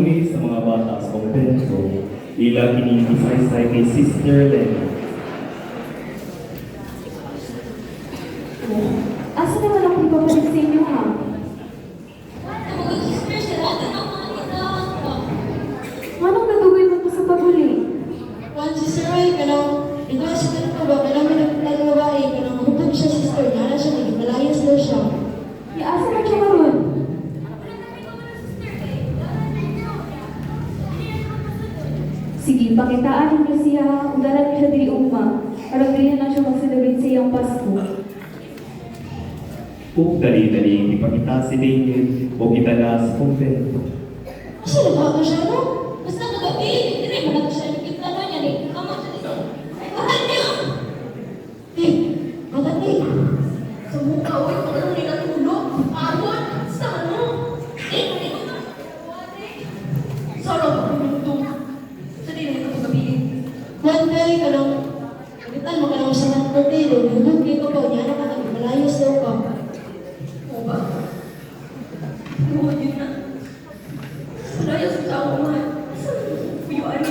pagpupuri sa mga bata sa kumpento, ilang iniisaysay kay Sister Lena. Asa naman ako ipapalit sa inyo, ha? Anong gagawin mo pa sa paguli? One sister ay ito na siya ko ba, may nagpapalala babae, hutog siya sister, nara siya, nagpalayas daw siya. Asa na siya maroon? Sige, pakitaan niyo siya, udaran niyo siya diri uma, para ganyan na siya mag-celebrate sa iyang Pasko. Kung dali-dali ipakita si David o itala sa kumpento. Kasi nagbago siya, no? Basta kagabi, hindi mo na siya nagkiplano niya, ni kamot siya dito. Ay, mahal niya! Maganda sa mukha, uy, kung ano nila tulog, awon, sa ano? Hindi mo na. Solo, ito. Sa din ito kagabi. One day, kagitan mo ka lang sa mga portero, hulog kayo ba, niya na ka, malayos daw ka. O ba? Yun na. Malayos sa ako, man. Kuyuan.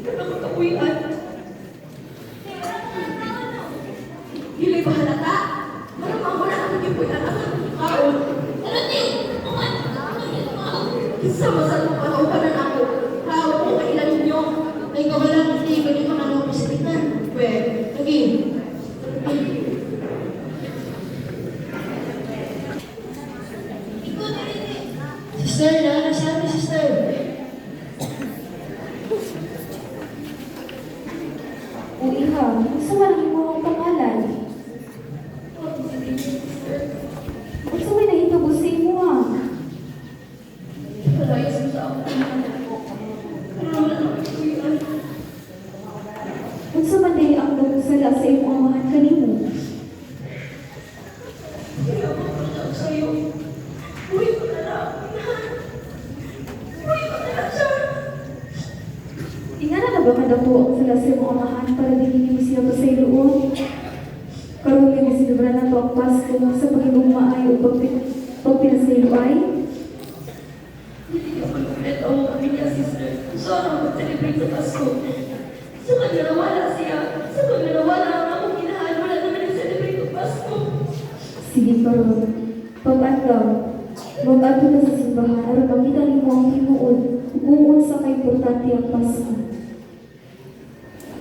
Kanang kakuyan. Dili ba halata? Maramang wala na kagipuyan ako. Kaon. Tarati! Kuman! Isama sa itong panaupanan ako. Kaon ko kailan ninyo. Ay kawalan hindi ko dito na ako masalitan. Pwede. Lagi. Sister, nasa sister. O iha, gusto man ang imong pangalan. Gusto mo na hitabo sa imo, ha? Malayos mo sa ako. Pero wala na kagipuyan. Gusto man din ang sala sa imong amahan kanimo. Kaya ako pala sa'yo. Uy, pala. Uy, pala siya. Ingana na ba kadato ang sala sa imong amahan para din mo siya pasayloon? Karon kay sinubra na to ang Pasko sa pagiging maayo o pagpinasayloay? Hindi ko malulit ang pamilya, sister. So, ako mag-celebrate sa Pasko. Sa kanya nawala siya. Sa kanya nawala ang akong ginahan. Wala naman nag-celebrate ang Pasko. Sige karon. Pag-adlaw, mag-adto na sa simbahan aron makita nimo ang himuon ug sa kay importante ang Pasko.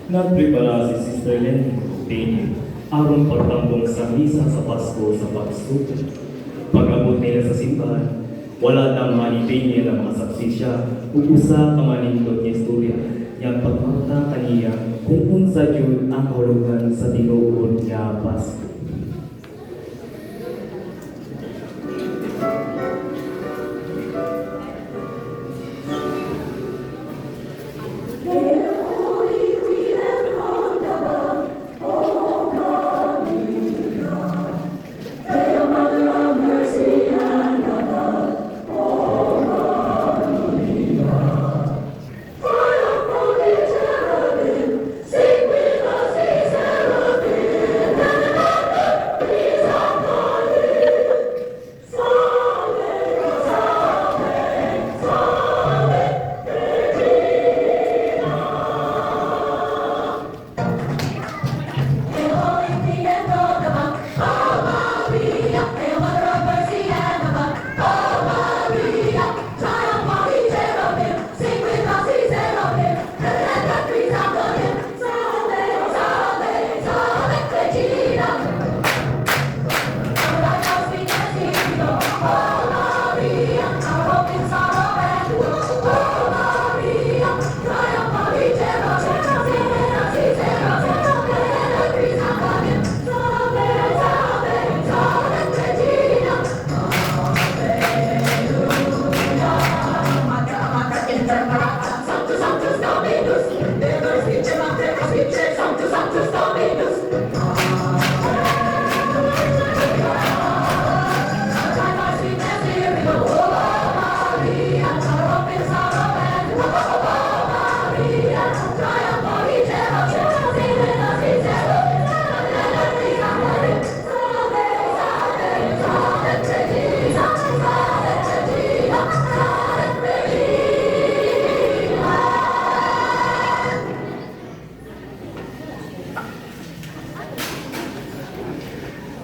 Nagprepara si Sister Lena o David aron pagtambong sa misa sa Pasko sa pagsuko. Pag-abot nila sa simbahan, wala nang manipingin ang mga saksisya ug usa ka manindot nga istorya yang pagmata kaniya kung unsa jud ang kahulugan sa tinuod nga Pasko. Sing with us,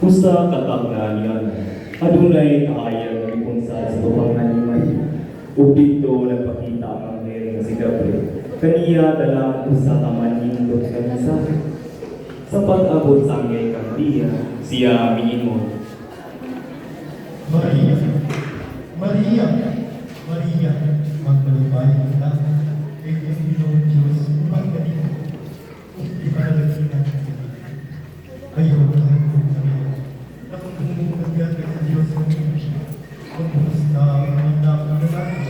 Usa katapna niya, adunay kahayag ng iponsad sa tubang nanimay. Ug dito nagpakita ang angel nga si Gabriel. Kaniya dalang usa ka manindot nga mensahe. Sa pag-abot sa angel kang diya, siya miingon. Maria, Maria, Maria, magmalibay ka, kay ang Pinoong Diyos, upang ganito, kung ibalagin natin. Ayaw ka kung Maria, na kung bumungagyan ka sa Diyos ng Diyos, kung bumusta ang mga ng lalaki,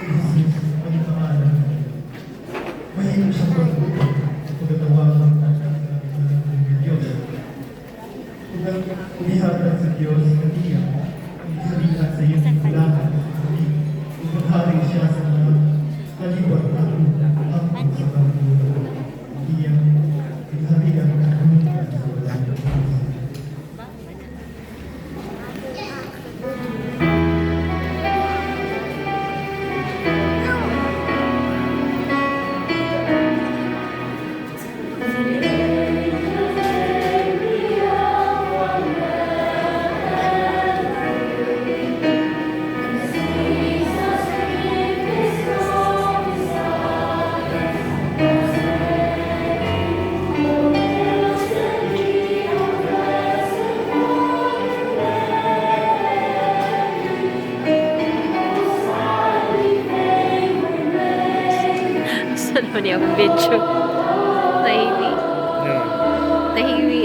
kung Jesus ang pangalan. Mahirap siyang pagbuti, pagkatawagan ng Diyos. Kung umihatag sa Diyos, Maria, halihan sa iyong kailangan. Maghari siya sa mga kaliwat at hapon sa kampulo. Iyang halihan at halihan sa walang Diyos. Saan naman niya akong video? Nahiwi. Nahiwi.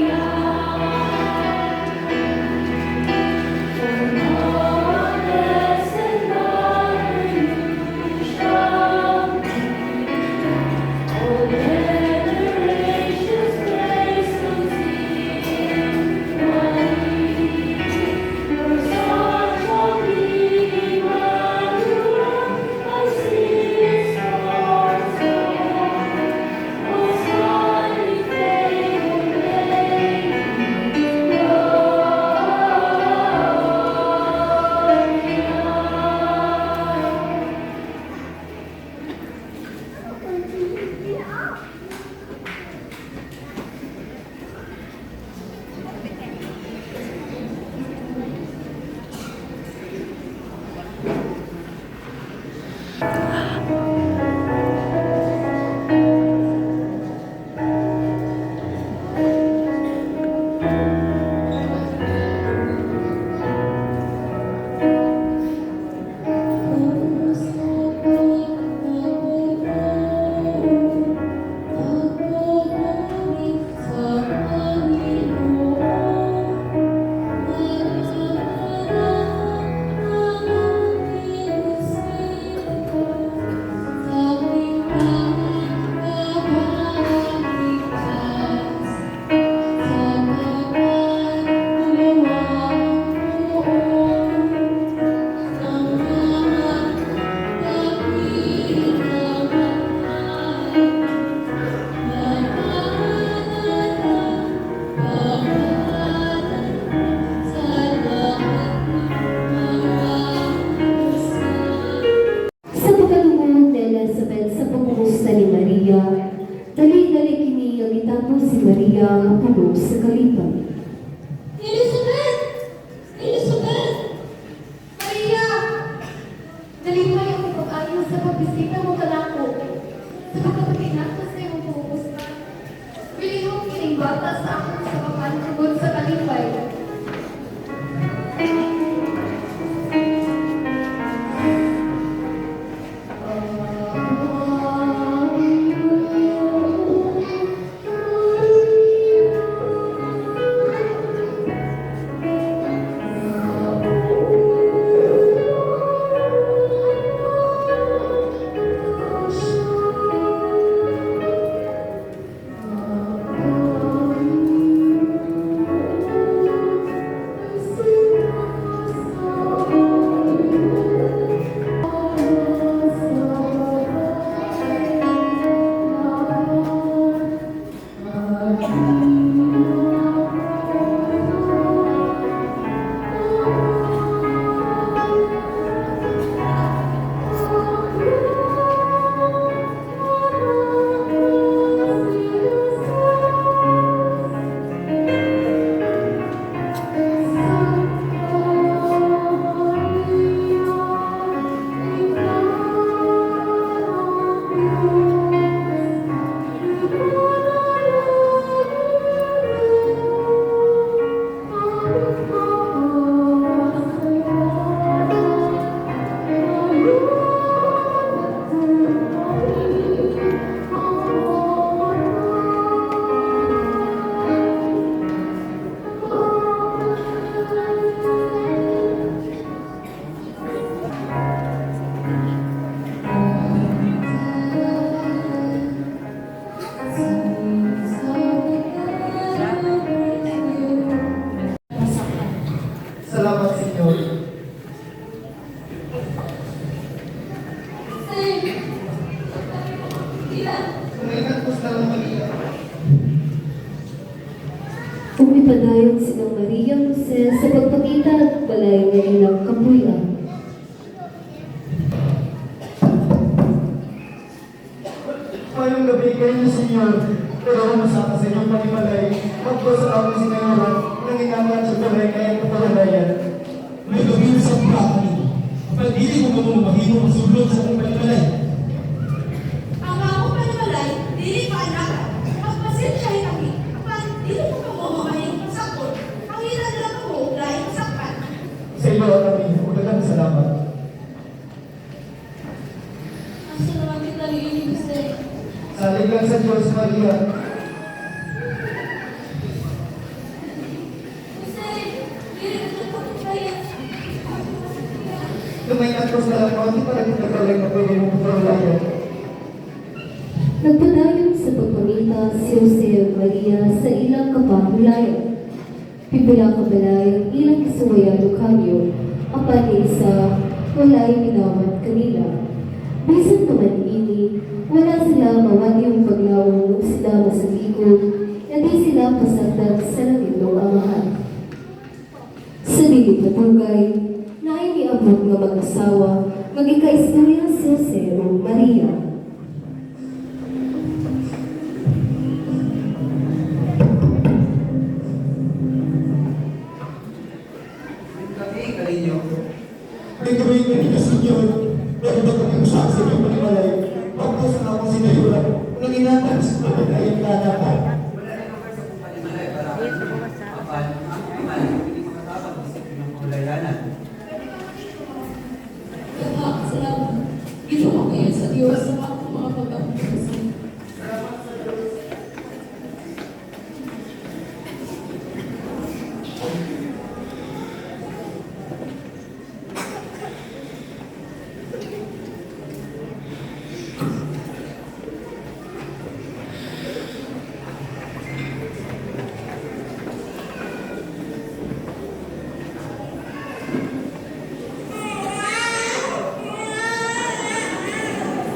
Sa pagkalungod ni Elizabeth sa pagkumusta ni Maria, dali-dali kini ang itapo si Maria ang pulong sa kalipan. Elizabeth! Elizabeth! Maria! Nalipay ako pag-ayos sa pagbisita mo kanako. Sa pagkapaginata sa iyong pumusta. Bilihong kining bata sa akong sa papan tugod sa kalipay. Salamat, Senyor. Kumaingat po sa Maria. Umipadayon silang Maria Jose sa pagpakita at balay ng ilang kapuyan. Ngayong gabi kayo, Senyor. Pero masama sa inyong panimalay. Magpasalamat si Senyor nang inangan sa balay ngayong kapalalayan. May gawin sa plaka nito. Kapag dili mo kamo mahimo masulod sa akong palimalay. Ang ako panimalay, dili pa anak. Magpasensyahin kami. Kapag dili mo kamo mamahin pasakot, ang ilan lang mo dahil masakpan. Sa iyo, kami, udagang salamat. Ang salamat kita rin ni Jose. Salig lang sa Diyos, Maria. Jose, dili ka sa pagkakaya. Kumaingat po sa lahat para kita balay na pwede mong kapalalayan. Nagpadayon sa pagpamita si Jose Maria sa ilang kapahulayan. Pipila ka balay ilang isuwayado kamyo, apan isa walay minawat kanila. Bisan pa man ini, wala sila mawagi yung paglawang sila masalikod, na di sila pasagdag sa langit ng amahan. Sa dilig na tungkay, na iniabot nga mag-asawa, magikaistorya si Jose o Maria. May gawin ka nila, Senyor. Pero ba't kami sa inyong palimalay? Bagpos na ako sinayura. Nang inatan sa pagkakayang lalakan. Salamat. Ginawa ko yan sa Diyos sa mga pagkakas.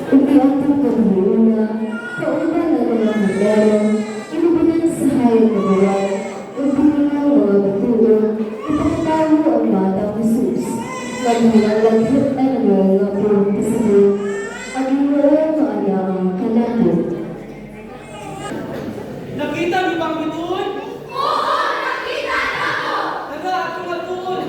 Umiatang kabuuna, kauna na mga handero, inubunan sa hayag na bawal, ubunan mga batuon, ipakatawo ang batang Jesus. Magmulang laghit na mga purong pasabot, ang mga maanyang kanato. Nakita niyo bang bituon? Oo, nakita na ako! Naga, ako matuon!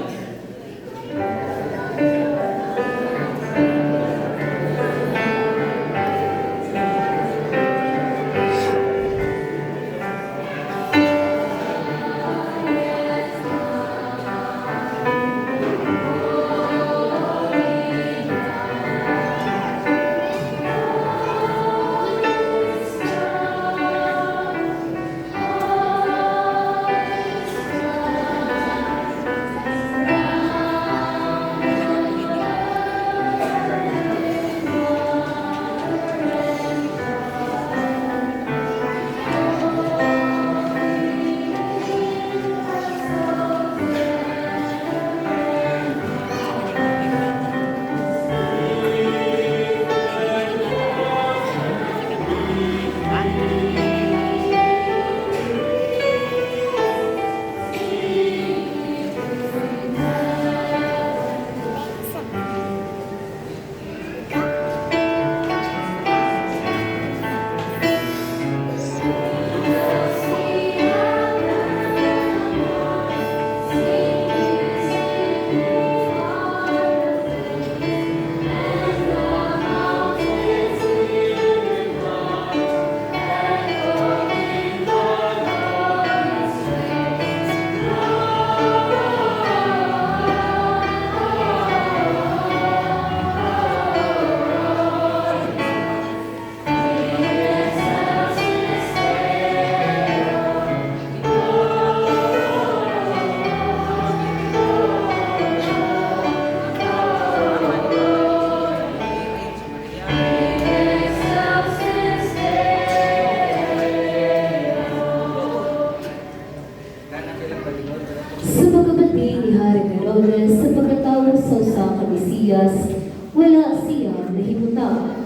Mesiyas, wala siya nahimutang.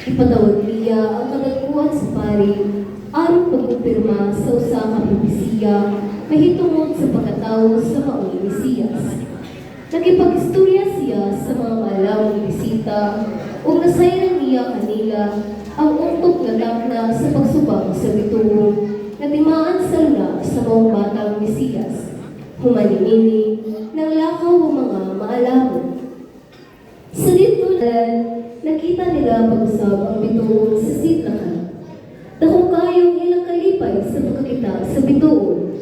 Ipatawag niya ang kadagkuan sa pari, aron pagkumpirma sa usa ka propesiya mahitungod sa pagkatao sa maong Mesiyas. Nagipag-istorya siya sa mga maalawang bisita ug nasayran niya kanila ang untok nga dakna sa pagsubang sa bituon na timaan sa luna sa maong batang Mesiyas. Humaningini ng lakaw ang mga maalawon. Sa dito nakita nila pag-usab ang bituon sa sitlakan. Dako kayong ilang kalipay sa pagkakita sa bituon.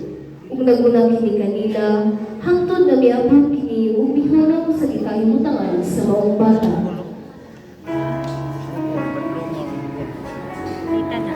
Ug naguna kini kanila hangtod na miabot kini ug mihunong sa ikahimutangan sa maong bata. Kita na.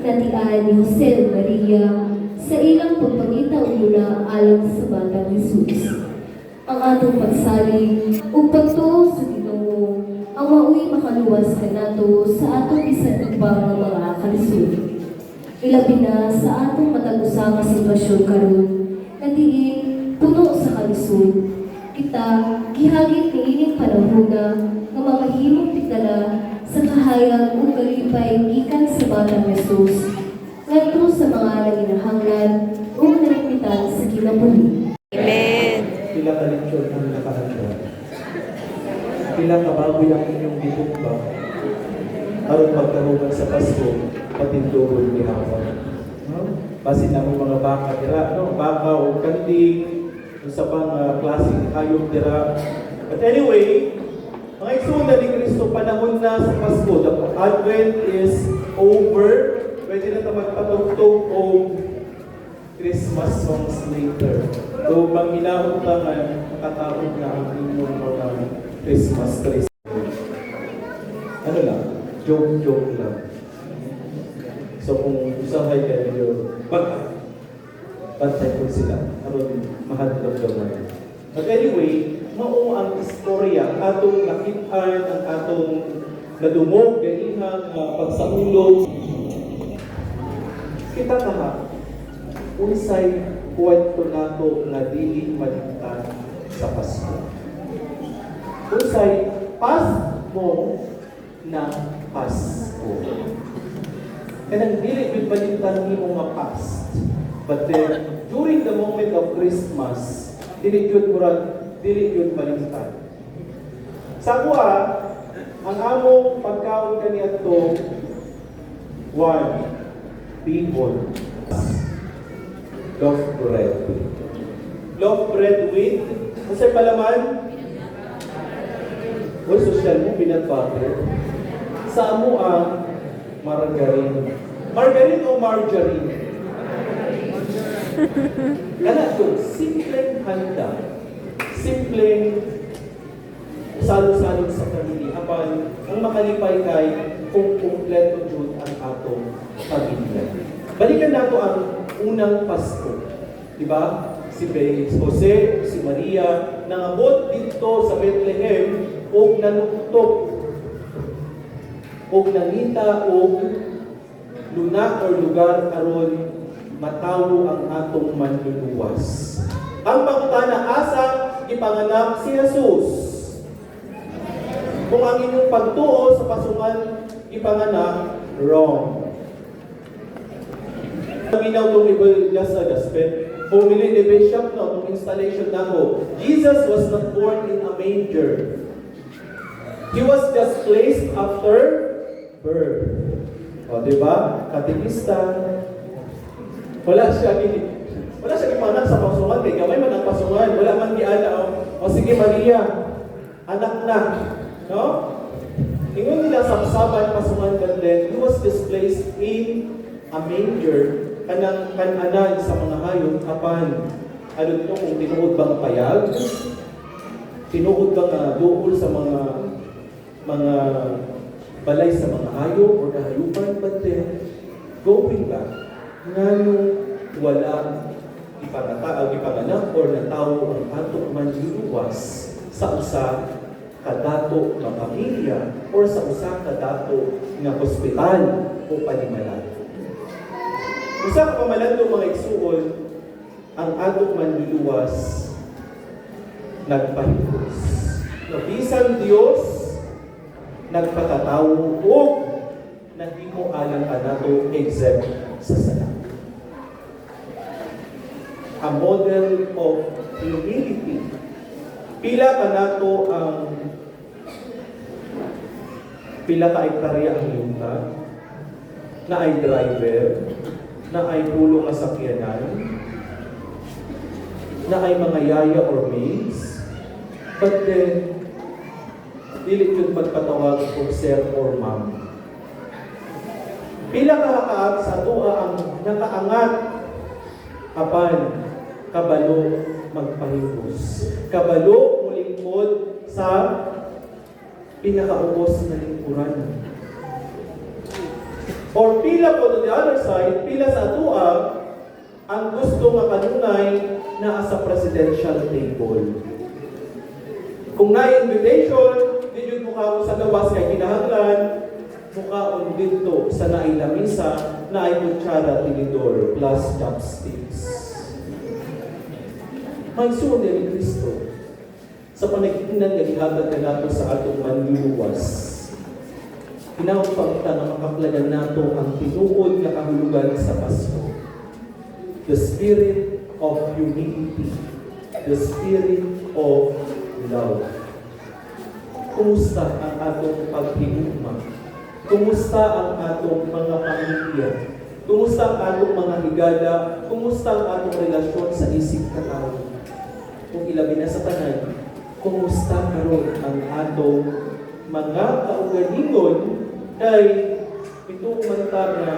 natian ni Jose Maria sa ilang pagpangita ulula alang sa Batang Jesus. Ang atong pagsalig ug pagtuo sa Ginoo ang maoy makaluwas kanato sa atong bisan ubang nga mga kalisod. Ilabi na sa atong matag-usa nga sitwasyon karon nga diin puno sa kalisod. Kita gihagit niining panahona nga mamahimong pitala sa kahayag ug kalipay gikan sa Batang Jesus ngadto sa mga nanginahanglan ug nagpitan sa kinabuhi. Amen. Pila ka lechon ang nakahanda. Pila ka baboy ang inyong gitukba. Aron pagkahuman sa Pasko, patindugod ni Hapon. Basin na mga baka dira, no? Baka o kanding, sa pang klaseng hayop dira. But anyway, mga igsoon ni Kristo, panahon na sa Pasko. The Advent is over. Pwede na ito magpatugtog o Christmas songs later. So, pag hinahon ka nga, makatawag na ang inyong mga Christmas trees. Ano lang? Joke lang. So, kung usahay ka nyo, bantay ko sila. Aron mahadlog naman. But anyway, mao ang istorya atong nakitaan ang atong nadumog ganihang pagsaulog. Kita kaha, unsay kwento nato nga dili maligtan sa Pasko. Unsay Pasko na Pasko. Kanang dili gyud maligtan nimo nga past. But then, during the moment of Christmas, dili gyud maligtan. Sa kuha, ang among pagkaon kaniadto, one, people. Loaf bread. Loaf bread with, kasi palaman, o social mo, peanut butter. Sa amo ang margarine. Margarine o margarine? Kana to, simpleng handa. Simpleng salo-salo sa pamilya. Apan, ang makalipay kay kung kumpleto jud ang atong pamilya. Balikan nato ang unang Pasko. Diba? Si Jose, si Maria, nangabot dito sa Bethlehem o nanuktok o nangita o lunak o lugar aron matawo ang atong manluluwas. Ang pangutana, asa ipanganak si Jesus? Kung ang inyong pagtuo sa pasungan ipanganak, wrong. Minaw itong iba sa gospel. Pumili ni Bishop na itong installation na ko. Jesus was not born in a manger. He was just placed after birth. O, diba? Katekista. Wala siya gipanak sa pasungan. Kaya gamay man ang pasungan. Wala man giala. O sige Maria, anak na. No? Ingon nila sa saban pasungan kanlen, he was displaced in a manger. Kanang kananan sa mga hayop apan ano to kung tinuod bang payag, tinuod bang duol sa mga balay sa mga hayop o kahayupan, but then going back ngano wala ipanganak or natawo ang atong manluluwas sa usa kadato nga pamilya or sa usa kadato nga hospital o panimalay. Usa ka pamalandong mga igsuon, ang atong manluluwas nagpahigos. Nabisan Dios nagpatatawo o nahimo alang kanato exempt sa sala. A model of humility. Pila kanato ang pila ka hektarya ang yunta na ay driver, na ay pulo nga sakyanan, na ay mga yaya or maids, but then dili yun magpatawag kung sir or ma'am. Pila kahakaat sa tuwa ang nakaangat apan kabalo magpahigos. Kabalo mulingkod sa pinakaubos na lingkuran. Or pila po to the other side, pila sa atua, ang gusto nga kanunay na sa presidential table. Kung na-invitation, di yun mukha sa gawas kay kinahanglan, mukhaon dito sa nailamisa na ay kutsara, tinidor, plus chopsticks. Magsuon ni Kristo sa panagkinan nga gihatag na nato sa atong manluluwas. Pinapagta na makaplagan nato ang tinuod na kahulugan sa Pasko. The spirit of humility, the spirit of love. Kumusta ang atong paghigugma? Kumusta ang atong mga pamilya? Kumusta ang atong mga higala? Kumusta ang atong relasyon sa isip katao? Kung ilabi na sa tanan, kumusta karon ang atong mga kaugalingon kay pitong manta na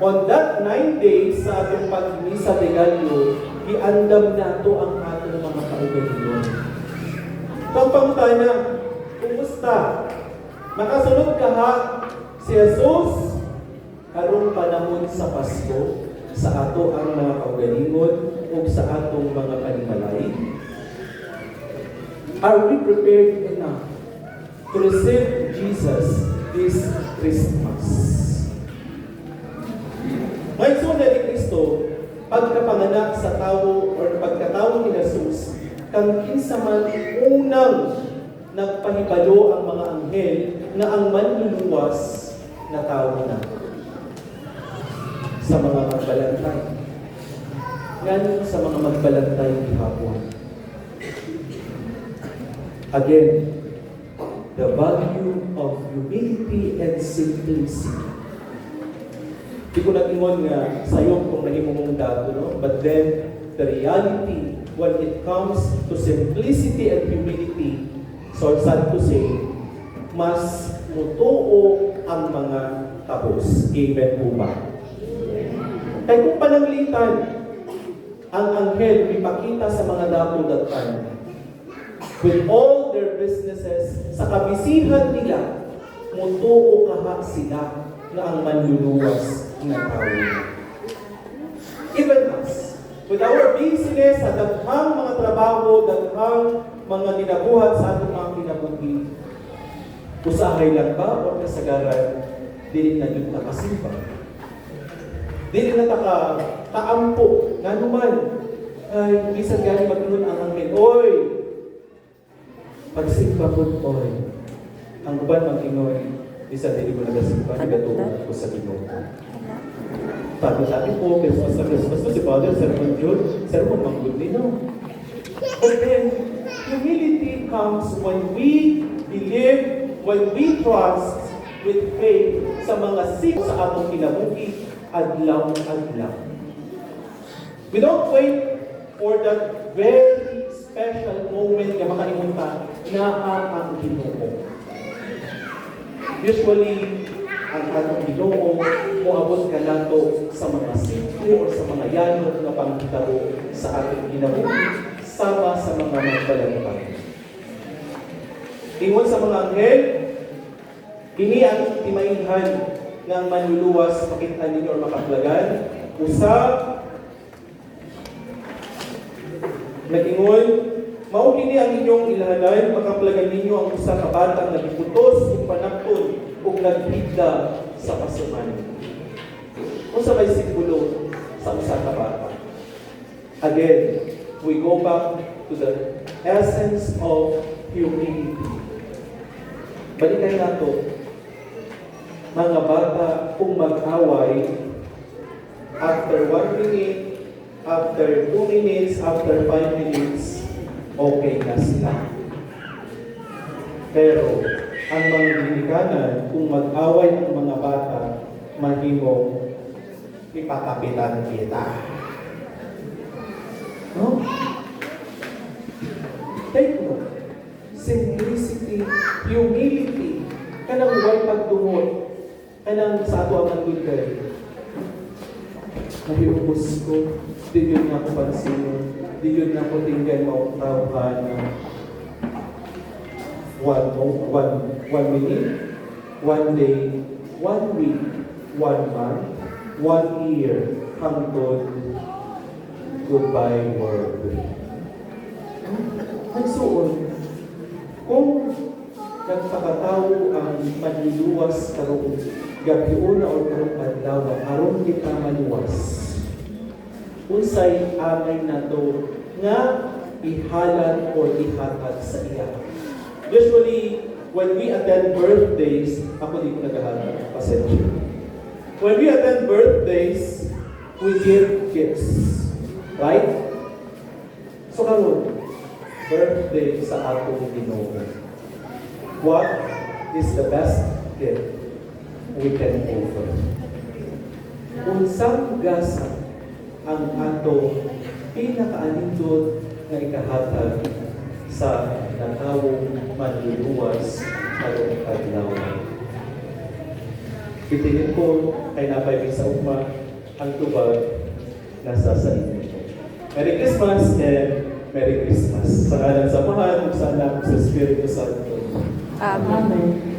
on that 9 days sa atong pagmisa de Gallo, giandam nato ang atong mga kaugalingon. Pampangutana, kumusta? Makasunod ka ha si Jesus karong panahon sa Pasko sa ato ang mga kaugalingon o sa atong mga panimalay? Are we prepared enough to receive Jesus this Christmas? May sunod ni Kristo, pagkapanganak sa tao o pagkatao ni Jesus, kang kinsa man unang nagpahibalo ang mga anghel na ang manluluwas na tao na sa mga magbalantay. Ngayon sa mga magbalantay ni hapon. Again, the value of humility and simplicity. Di ko nag-ingon nga sa'yo kung naging mong dato, no? But then, the reality, when it comes to simplicity and humility, so sad to say, mas mutuo ang mga tapos. Amen po ba? Kaya kung pananglitan, ang anghel ipakita sa mga dato that time, with all their businesses, sa kabisihan nila, mutuo kaha sila na ang manluluwas na tao. Even us, with our busyness sa daghang mga trabaho, daghang mga ginabuhat sa ating mga kinabuhi, usahay lang ba o kasagaran, dili na yun nakasimba. Dili na kaampo, nga naman, ay bisan gani magulun ang angkin, oy, pagsimba po, oy, ang uban mag-ingoy, isa dili ko nagasimba, nagatuwa ko sa Ginoo. Tato natin po, Christmas na Christmas po, si Father, Sermon Jude, Sermon Manggod nino. But then, humility comes when we believe, when we trust with faith sa mga sik sa atong kinabuhi, adlaw-adlaw. We don't wait for that very special moment na makalimutan na ang Ginoo. Usually, ang atong Ginoo moabot ka nato sa mga simple o sa mga yanod na pangkitabo sa ating kinabuhi sama sa mga magbalantay. Ingon sa mga anghel, ini ang timainhan ng manluluwas makita ninyo or makaplagan. Usab, nag-ingon, mao kini ang inyong ilahalay, makaplagan ninyo ang usa ka batang nagiputos ug panapton ug nagpigda sa pasuman. Kung sa may simbolo sa usa ka bata. Again, we go back to the essence of humility. Balikan nato, mga bata, kung mag-away, after 1 minute, after 2 minutes, after 5 minutes, okay na sila. Pero, ang mga dinikanan, kung mag-away ang mga bata, mahimong ipakapitan kita. No? Take note. Simplicity, humility, kanang huwag pagdungod, kanang sa ato ang manggulkay. Nahiubos ko, di yun na ako pansin, di yun na ako tinggan mautawhan na 1 minute, 1 day, 1 week, 1 month, 1 year, hangtod goodbye world. Nagsuon, kung nagpakatawo ang manluluwas karong gabi una o karong adlaw aron kita maluwas, unsay amay nato nga ihalad o ihatag sa iya. Usually, when we attend birthdays, ako di ko naghahatag, pasensya. When we attend birthdays, we give gifts. Right? So karon, birthday sa atong Ginoo. What is the best gift we can offer? Unsang gasa ang ato pinakaanindot na ikahatag sa natawong manluluwas karong adlaw. Pitingin ko kay napay sa ugma ang tubag nasa sa inyo. Merry Christmas and Merry Christmas. Sa ngalan sa Mahal, sa Anak, sa Espiritu Santo. Amen.